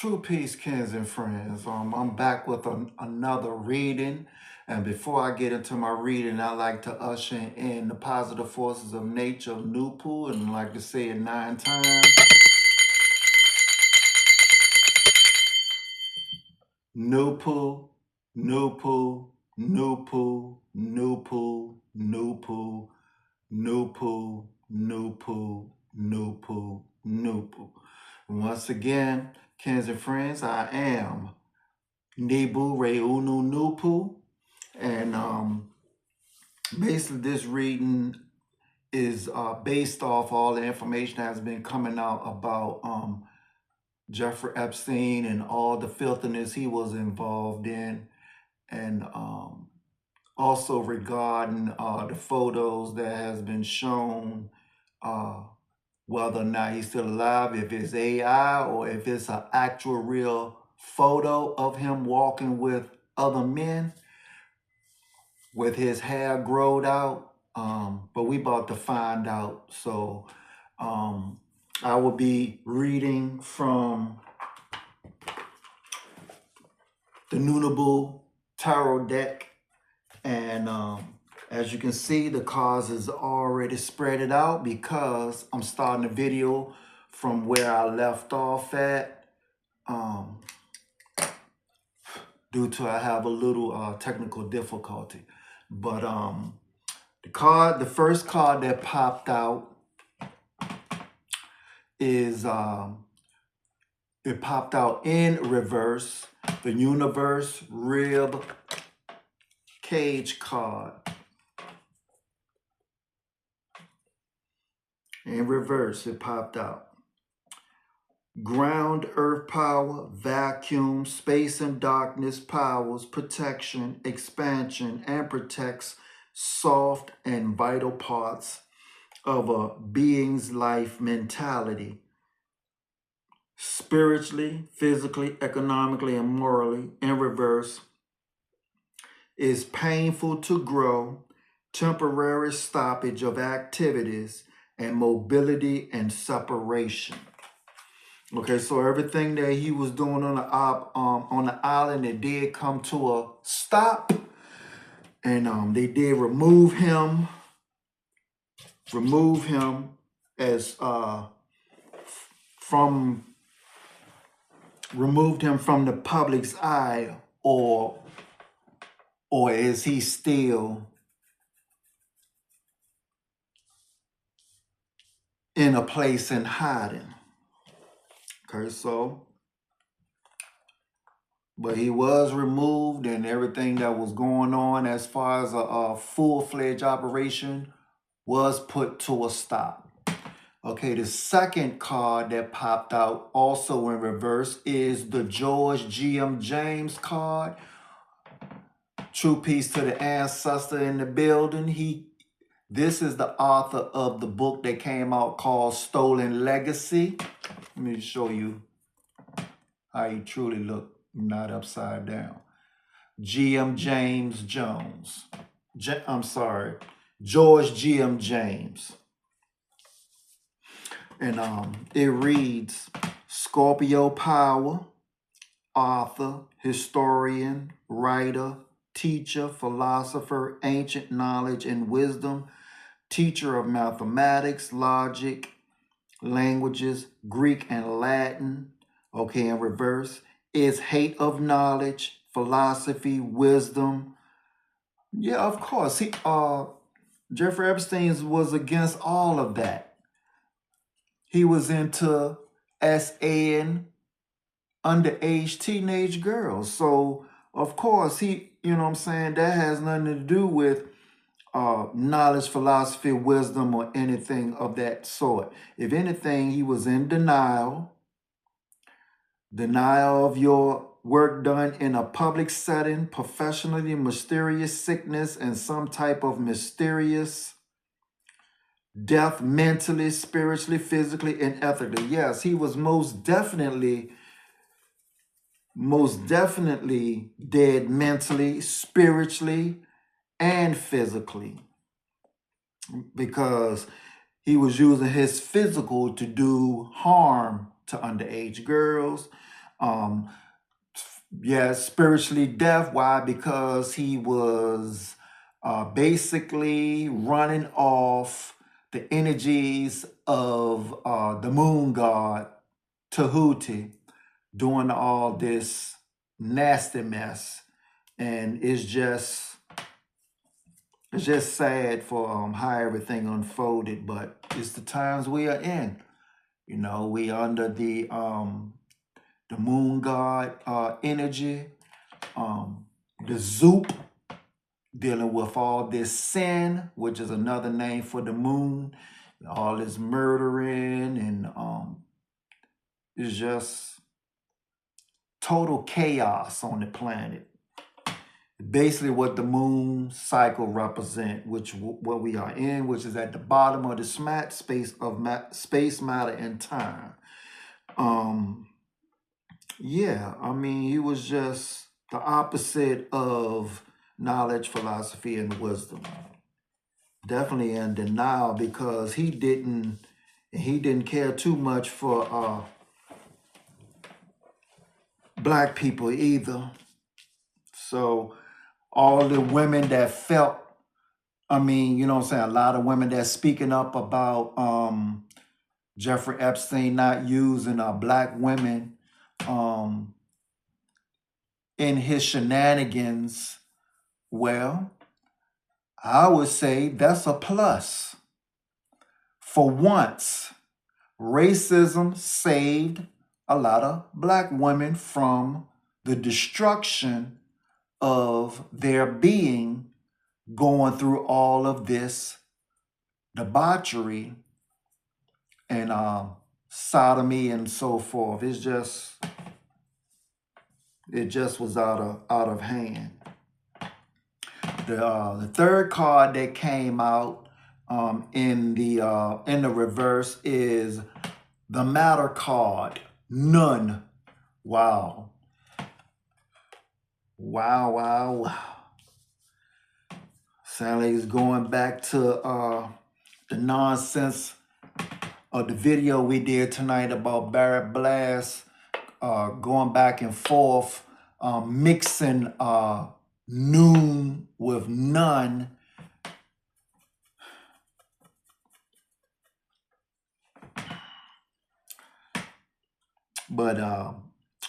True peace, kins and friends. I'm back with another reading. And before I get into my reading, I like to usher in the positive forces of nature of NoopooH, and I like to say it 9 times. NoopooH, NoopooH, NoopooH, NoopooH, NoopooH, NoopooH, NoopooH, NoopooH, NoopooH. Once again, kins and friends, I am BooOonooAanet NoopooH. And basically this reading is based off all the information that has been coming out about Jeffrey Epstein and all the filthiness he was involved in. And also regarding the photos that has been shown, whether or not he's still alive, if it's AI or if it's an actual real photo of him walking with other men with his hair growed out. But we about to find out. So I will be reading from the NoopooH Tarot deck. And as you can see, the cards is already spread it out because I'm starting the video from where I left off at. Due to I have a little technical difficulty. But the first card that popped out is it popped out in reverse, the universe rib cage card. In reverse, it popped out. Ground, earth power, vacuum, space and darkness powers, protection, expansion, and protects soft and vital parts of a being's life mentality. Spiritually, physically, economically, and morally. In reverse, is painful to grow, temporary stoppage of activities, and mobility and separation. Okay, so everything that he was doing on the island, it did come to a stop, and they did remove him as removed him from the public's eye, or is he still in a place in hiding? Okay, so, but he was removed, and everything that was going on as far as a full-fledged operation was put to a stop. Okay, the second card that popped out also in reverse is the George G.M. James card. True peace to the ancestor in the building. This is the author of the book that came out called Stolen Legacy. Let me show you how he truly looked, not upside down. G.M. James Jones. George G.M. James. And it reads, Scorpio power, author, historian, writer, teacher, philosopher, ancient knowledge and wisdom, teacher of mathematics, logic, languages, Greek and Latin. Okay, in reverse is hate of knowledge, philosophy, wisdom. Yeah, of course. Jeffrey Epstein was against all of that. He was into SA underage teenage girls. So, of course, you know what I'm saying, that has nothing to do with knowledge, philosophy, wisdom, or anything of that sort. If anything, he was in denial of your work done in a public setting, professionally, mysterious sickness, and some type of mysterious death mentally, spiritually, physically, and ethically. Yes, he was most definitely dead mentally, spiritually, and physically, because he was using his physical to do harm to underage girls, Um, yeah, spiritually deaf. Why? Because he was basically running off the energies of the moon god Tahuti, doing all this nasty mess. And it's just sad for how everything unfolded, but it's the times we are in. You know, we under the moon god energy, the Zoop, dealing with all this sin, which is another name for the moon, all this murdering, and it's just total chaos on the planet. Basically what the moon cycle represent, which what we are in, which is at the bottom of the space of space, matter, and time. Yeah, I mean, he was just the opposite of knowledge, philosophy, and wisdom. Definitely in denial because he didn't care too much for black people either. So all the women that felt, I mean, you know what I'm saying, a lot of women that's speaking up about Jeffrey Epstein not using black women in his shenanigans, well, I would say that's a plus. For once, racism saved a lot of black women from the destruction of their being going through all of this debauchery and sodomy and so forth. It just was out of hand. The third card that came out in the reverse is the Matter card. None. Wow. Wow, wow, wow. Sound like it's going back to the nonsense of the video we did tonight about Barrett Blast, going back and forth, mixing noon with none. But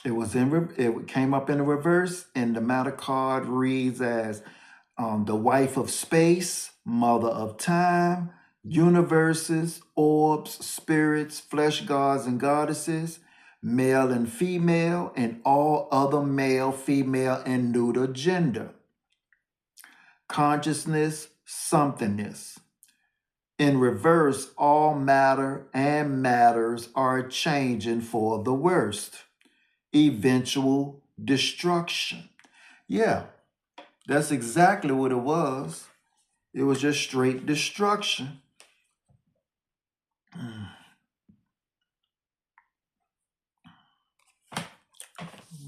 it came up in the reverse, and the Matter card reads as the wife of space, mother of time, universes, orbs, spirits, flesh gods and goddesses, male and female, and all other male, female, and neuter gender. Consciousness, somethingness. In reverse, all matter and matters are changing for the worst. Eventual destruction. Yeah, that's exactly what it was. It was just straight destruction.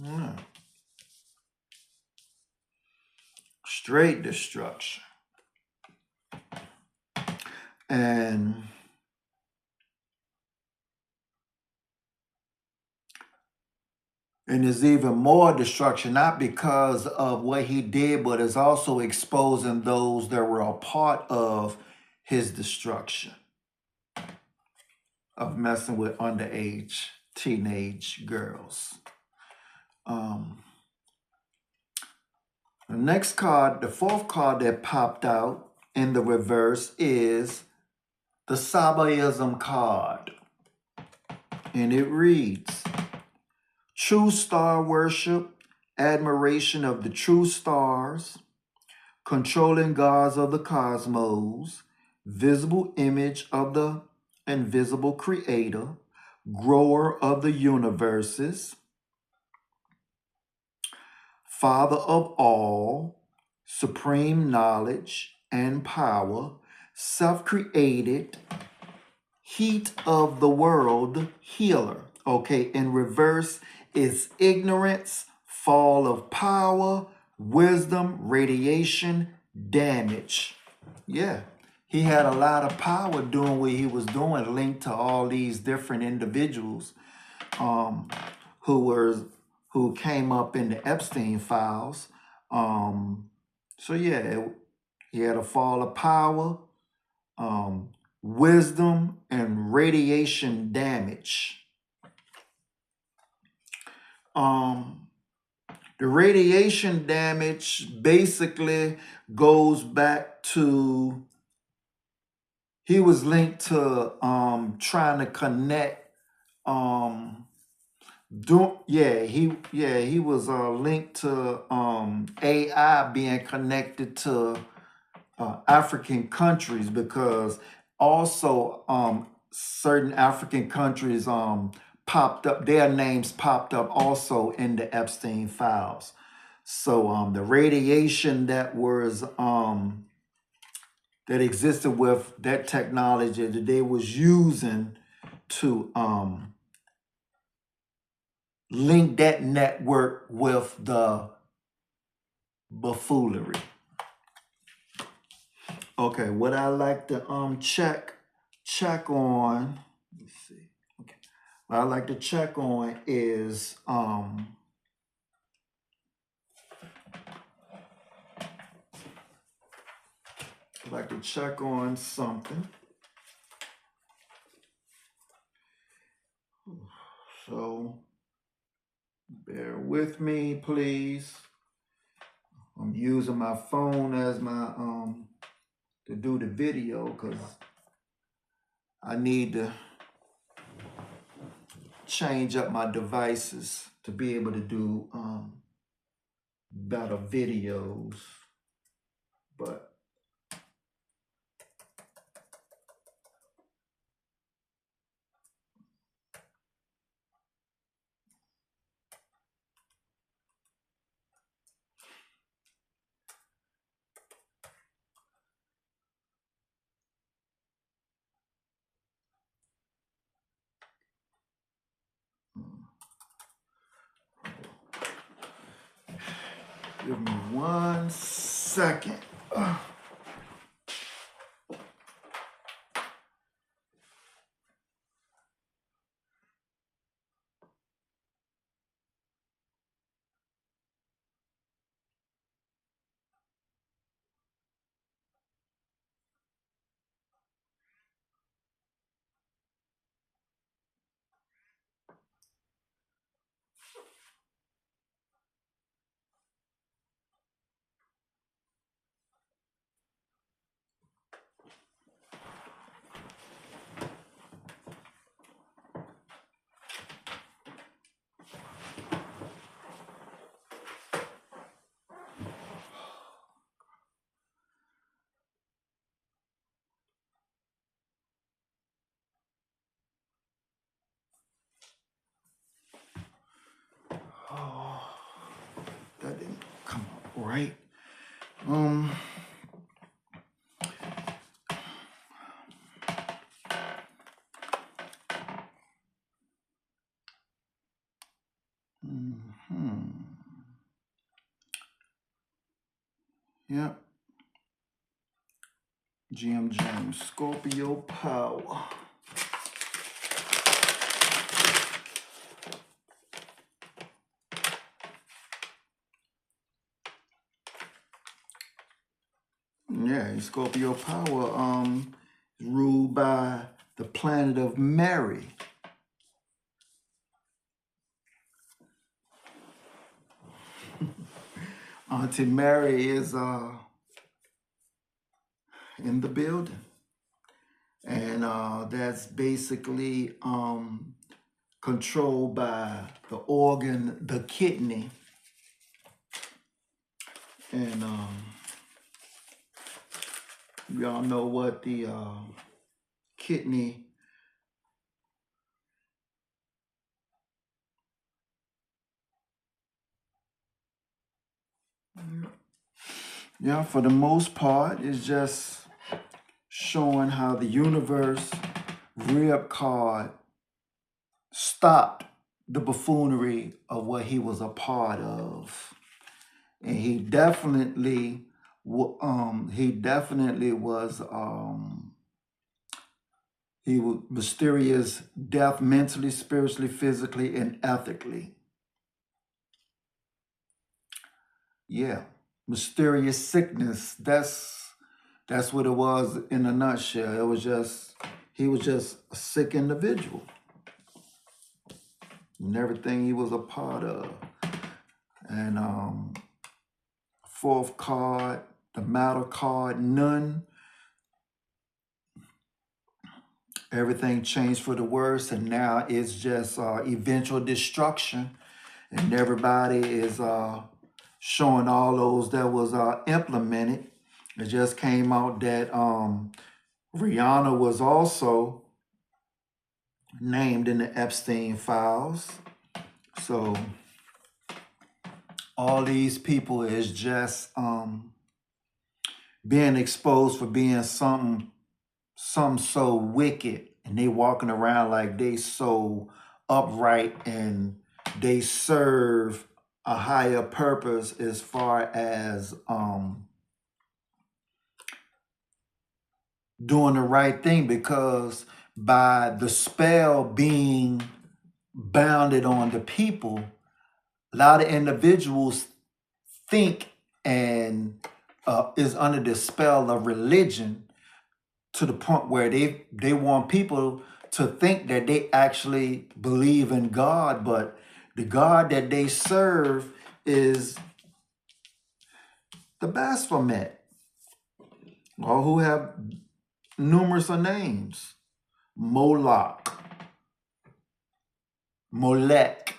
Yeah. Straight destruction. And there's even more destruction, not because of what he did, but it's also exposing those that were a part of his destruction, of messing with underage teenage girls. The next card, the fourth card that popped out in the reverse is the Sabaism card. And it reads, true star worship, admiration of the true stars, controlling gods of the cosmos, visible image of the invisible creator, grower of the universes, Father of all, supreme knowledge and power, self-created, heat of the world, healer. Okay, in reverse is ignorance, fall of power, wisdom, radiation, damage. Yeah, he had a lot of power doing what he was doing, linked to all these different individuals who were who came up in the Epstein files. So yeah, he had a fall of power, wisdom, and radiation damage. The radiation damage basically goes back to, he was linked to trying to connect he was linked to AI being connected to African countries, because also certain African countries popped up, their names popped up also in the Epstein files. So the radiation that was that existed with that technology that they was using to link that network with the buffoonery. Okay, what I like to check on, let's see. Okay. What I like to check on is I like to check on something. So bear with me, please. I'm using my phone as my to do the video, because I need to change up my devices to be able to do better videos. But give me 1 second. Oh, that didn't come out right. Yep. GM James, Scorpio power. Yeah, Scorpio power ruled by the planet of Mary. Auntie Mary is in the building. And that's basically controlled by the organ, the kidney. And we all know what the kidney yeah, for the most part, is just showing how the universe rib card stopped the buffoonery of what he was a part of. And he definitely was he was mysterious death mentally, spiritually, physically, and ethically. Yeah, mysterious sickness. That's what it was in a nutshell. It was just, he was just a sick individual and everything he was a part of. And fourth card, the matter card, none. Everything changed for the worse, and now it's just eventual destruction. And everybody is showing all those that was implemented. It just came out that Rihanna was also named in the Epstein files. So all these people is just being exposed for being some so wicked, and they walking around like they so upright and they serve a higher purpose as far as doing the right thing, because by the spell being bounded on the people, a lot of individuals think and is under the spell of religion, to the point where they want people to think that they actually believe in God, but the God that they serve is the Baphomet, or who have numerous of names: Moloch, Molech,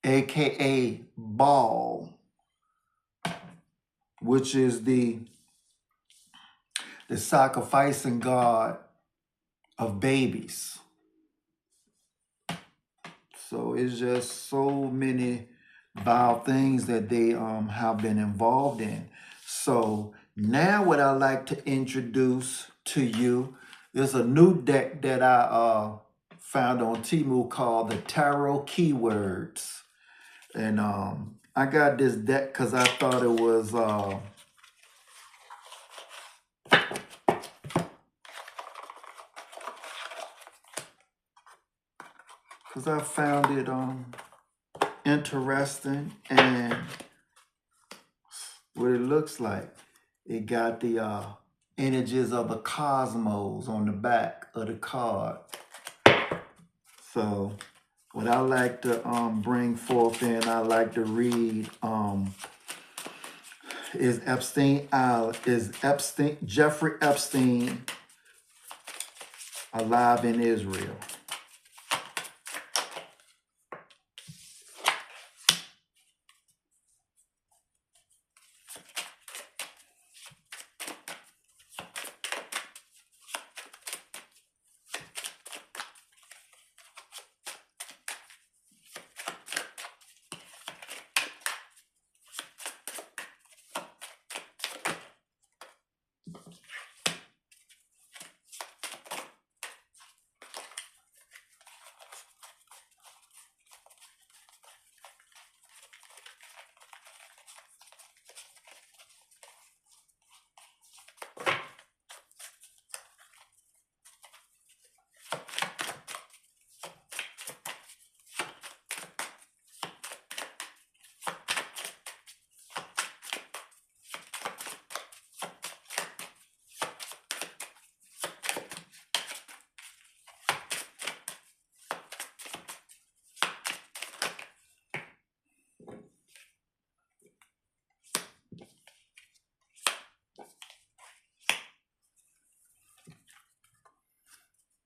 aka Baal, which is the sacrificing God of babies. So it's just so many vile things that they have been involved in. So now what I like to introduce to you is a new deck that I found on Temu called the Tarot Keywords. And I got this deck because I thought it was I found it interesting, and what it looks like. It got the energies of the cosmos on the back of the card. So what I like to bring forth in, I like to read is Jeffrey Epstein alive in Israel?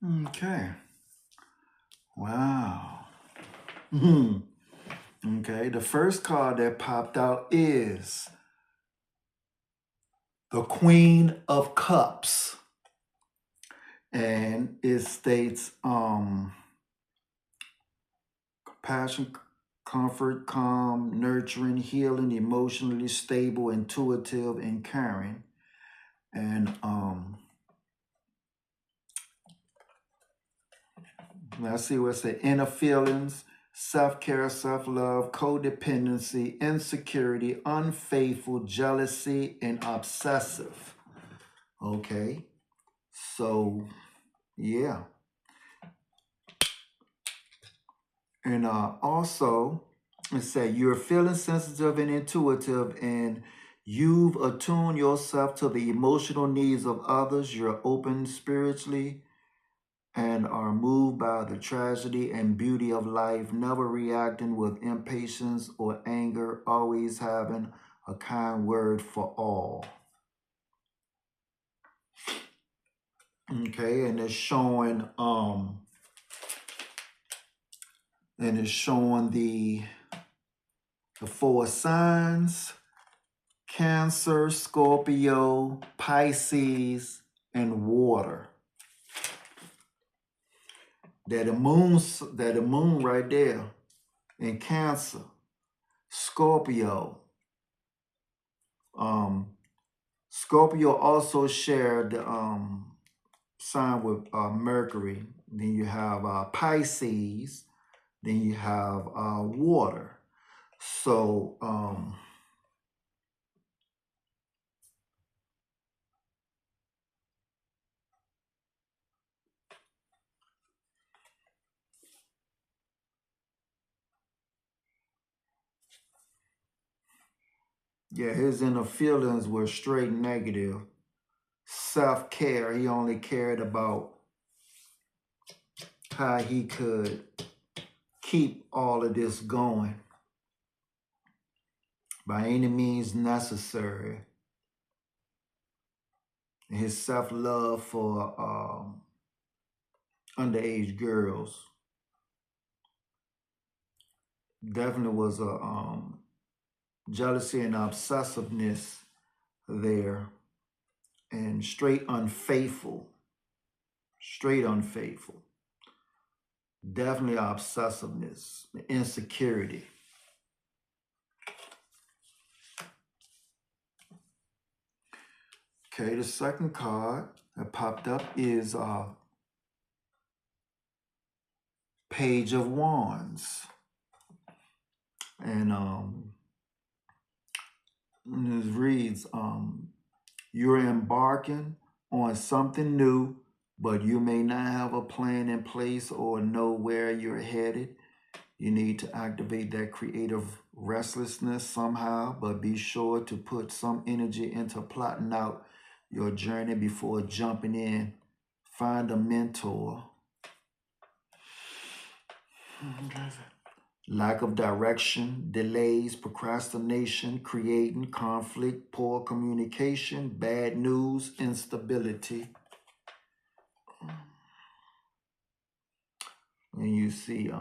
Okay. Wow. Okay, the first card that popped out is the Queen of Cups. And it states compassion, comfort, calm, nurturing, healing, emotionally stable, intuitive, and caring. And let's see what's the inner feelings: self-care, self-love, codependency, insecurity, unfaithful, jealousy, and obsessive. Okay, so yeah. And also It said you're feeling sensitive and intuitive, and you've attuned yourself to the emotional needs of others. You're open spiritually and are moved by the tragedy and beauty of life, never reacting with impatience or anger, always having a kind word for all. Okay, and it's showing the four signs: Cancer, Scorpio, Pisces, and water. That the moon right there in Cancer, Scorpio. Scorpio also shared the sign with Mercury. Then you have Pisces. Then you have water. So yeah, his inner feelings were straight negative. Self-care. He only cared about how he could keep all of this going by any means necessary. His self-love for underage girls definitely was a jealousy and obsessiveness there, and straight unfaithful. Definitely obsessiveness, insecurity. Okay, the second card that popped up is Page of Wands. And it reads, you're embarking on something new, but you may not have a plan in place or know where you're headed. You need to activate that creative restlessness somehow, but be sure to put some energy into plotting out your journey before jumping in. Find a mentor. Lack of direction, delays, procrastination, creating conflict, poor communication, bad news, instability. And you see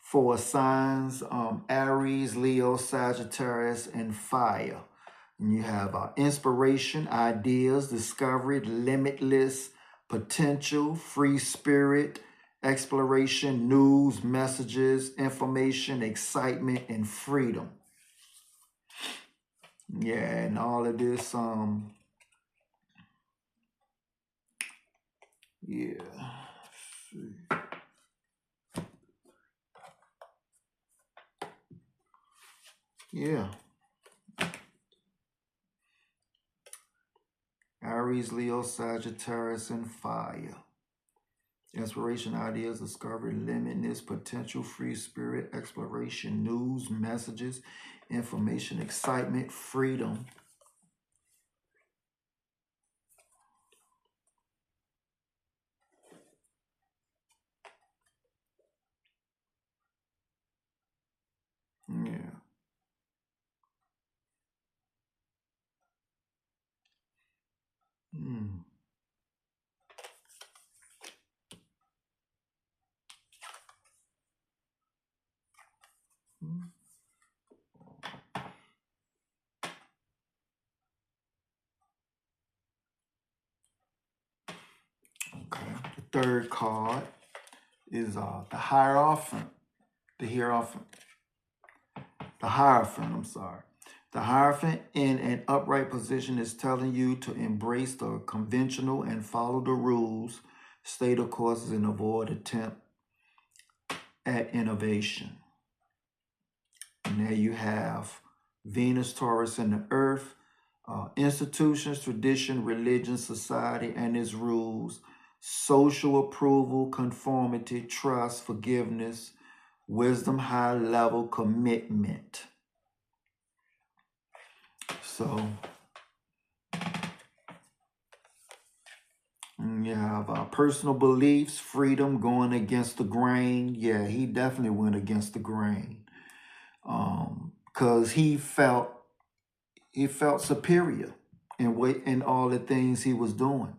four signs, Aries, Leo, Sagittarius, and fire. And you have inspiration, ideas, discovery, limitless potential, free spirit, exploration, news, messages, information, excitement, and freedom. Yeah, and all of this, yeah. Yeah. Aries, Leo, Sagittarius, and fire. Inspiration, ideas, discovery, limitless potential, free spirit, exploration, news, messages, information, excitement, freedom. Yeah. Mm. Okay. The third card is the Hierophant. The Hierophant. The Hierophant, I'm sorry. The Hierophant in an upright position is telling you to embrace the conventional and follow the rules, stay the courses, and avoid attempt at innovation. And there you have Venus, Taurus, and the Earth, institutions, tradition, religion, society, and its rules, social approval, conformity, trust, forgiveness, wisdom, high level commitment. So you have personal beliefs, freedom, going against the grain. Yeah, he definitely went against the grain. Because he felt superior in all the things he was doing.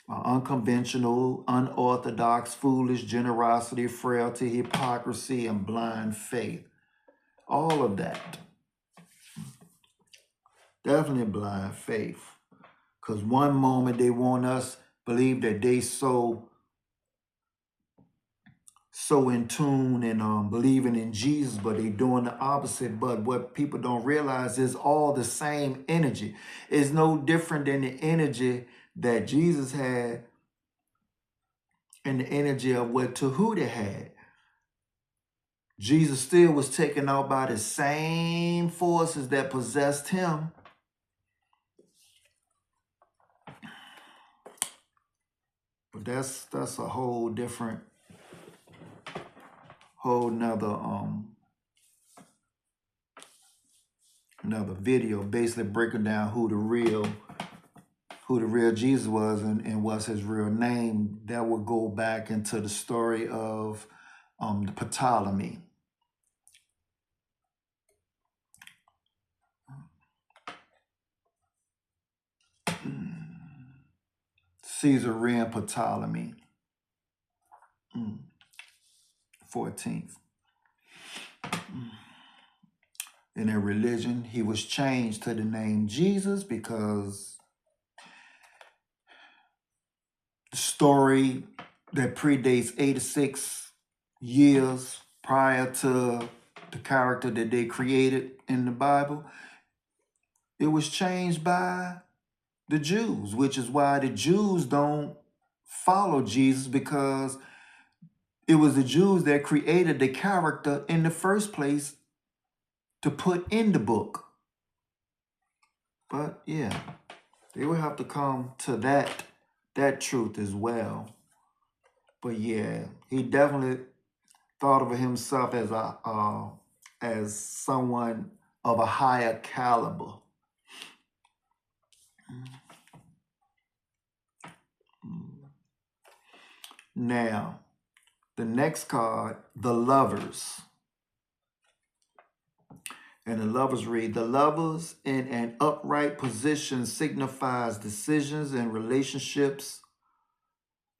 Unconventional, unorthodox, foolish, generosity, frailty, hypocrisy, and blind faith. All of that. Definitely blind faith. Because one moment they want us believe that they so in tune and believing in Jesus, but they doing the opposite. But what people don't realize is all the same energy. It's no different than the energy that Jesus had and the energy of what Tahuti had. Jesus still was taken out by the same forces that possessed him. But that's a whole different, another video, basically breaking down who the real Jesus was and what's his real name. That would go back into the story of the Ptolemy. Caesarian Ptolemy. 14th. In their religion, he was changed to the name Jesus because the story that predates 86 years prior to the character that they created in the Bible, it was changed by the Jews, which is why the Jews don't follow Jesus, because it was the Jews that created the character in the first place to put in the book. But yeah, they will have to come to that truth as well. But yeah, he definitely thought of himself as someone of a higher caliber. Now, the next card, the Lovers. And the Lovers read, the Lovers in an upright position signifies decisions and relationships,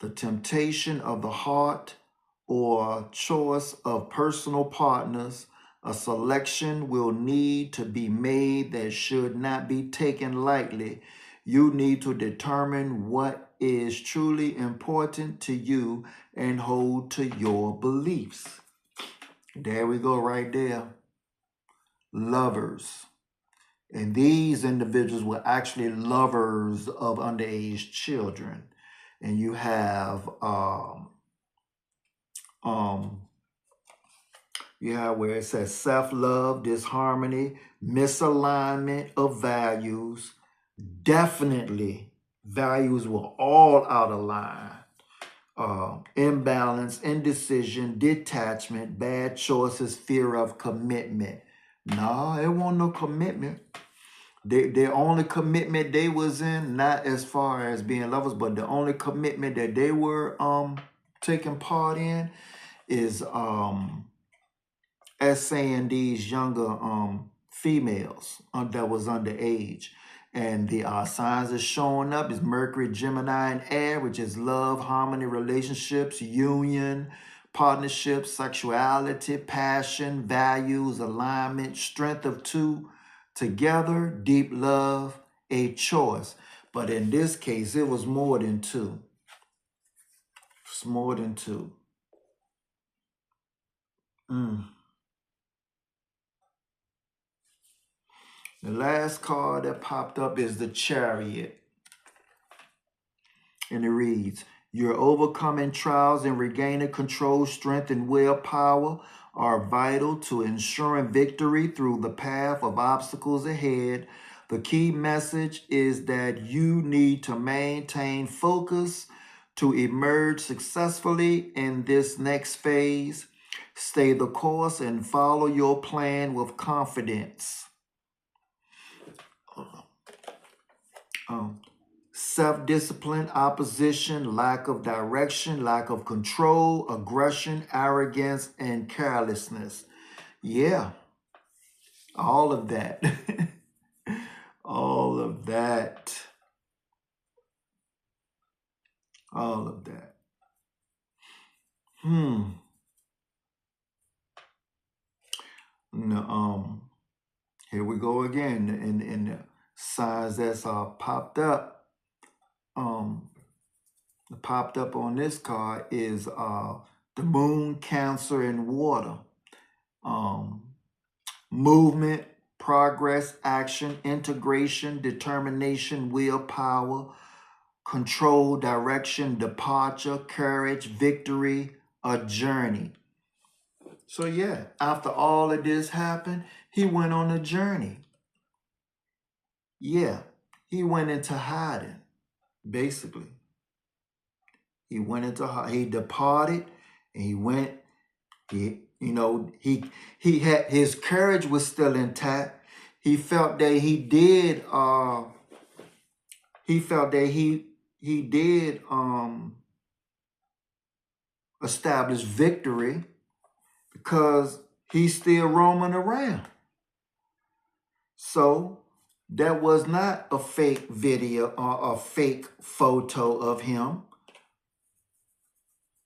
the temptation of the heart, or choice of personal partners. A selection will need to be made that should not be taken lightly. You need to determine what is truly important to you and hold to your beliefs. There we go right there. Lovers. And these individuals were actually lovers of underage children. And you have where it says self-love, disharmony, misalignment of values. Definitely, values were all out of line. Imbalance, indecision, detachment, bad choices, fear of commitment. No, it wasn't no commitment. The only commitment they was in, not as far as being lovers, but the only commitment that they were taking part in is essaying these younger females that was underage. And the signs that's showing up is Mercury, Gemini, and Air, which is love, harmony, relationships, union, partnerships, sexuality, passion, values, alignment, strength of two together, deep love, a choice. But in this case, it was more than two. It's more than two. The last card that popped up is the Chariot. And it reads, your overcoming trials and regaining control, strength, and willpower are vital to ensuring victory through the path of obstacles ahead. The key message is that you need to maintain focus to emerge successfully in this next phase. Stay the course and follow your plan with confidence. Self-discipline, opposition, lack of direction, lack of control, aggression, arrogance, and carelessness. Yeah, all of that. All of that. All of that. No, here we go again. In the signs that's popped up on this card is the moon, Cancer, and water. Movement, progress, action, integration, determination, willpower, control, direction, departure, courage, victory, a journey. So yeah, after all of this happened, he went on a journey. Yeah, he went into hiding, basically. He departed, and he went, he had, his courage was still intact. He felt that he did establish victory because he's still roaming around. So that was not a fake video or a fake photo of him.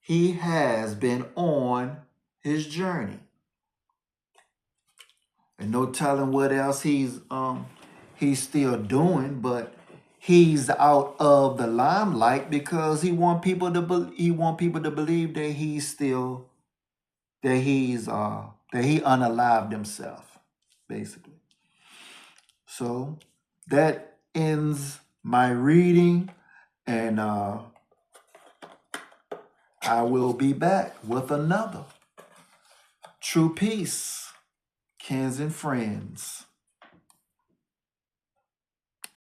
He has been on his journey. And no telling what else he's still doing, but he's out of the limelight because he want people to believe that he's still that he unalived himself, basically. So that ends my reading, and I will be back with another. True peace, Kins and friends.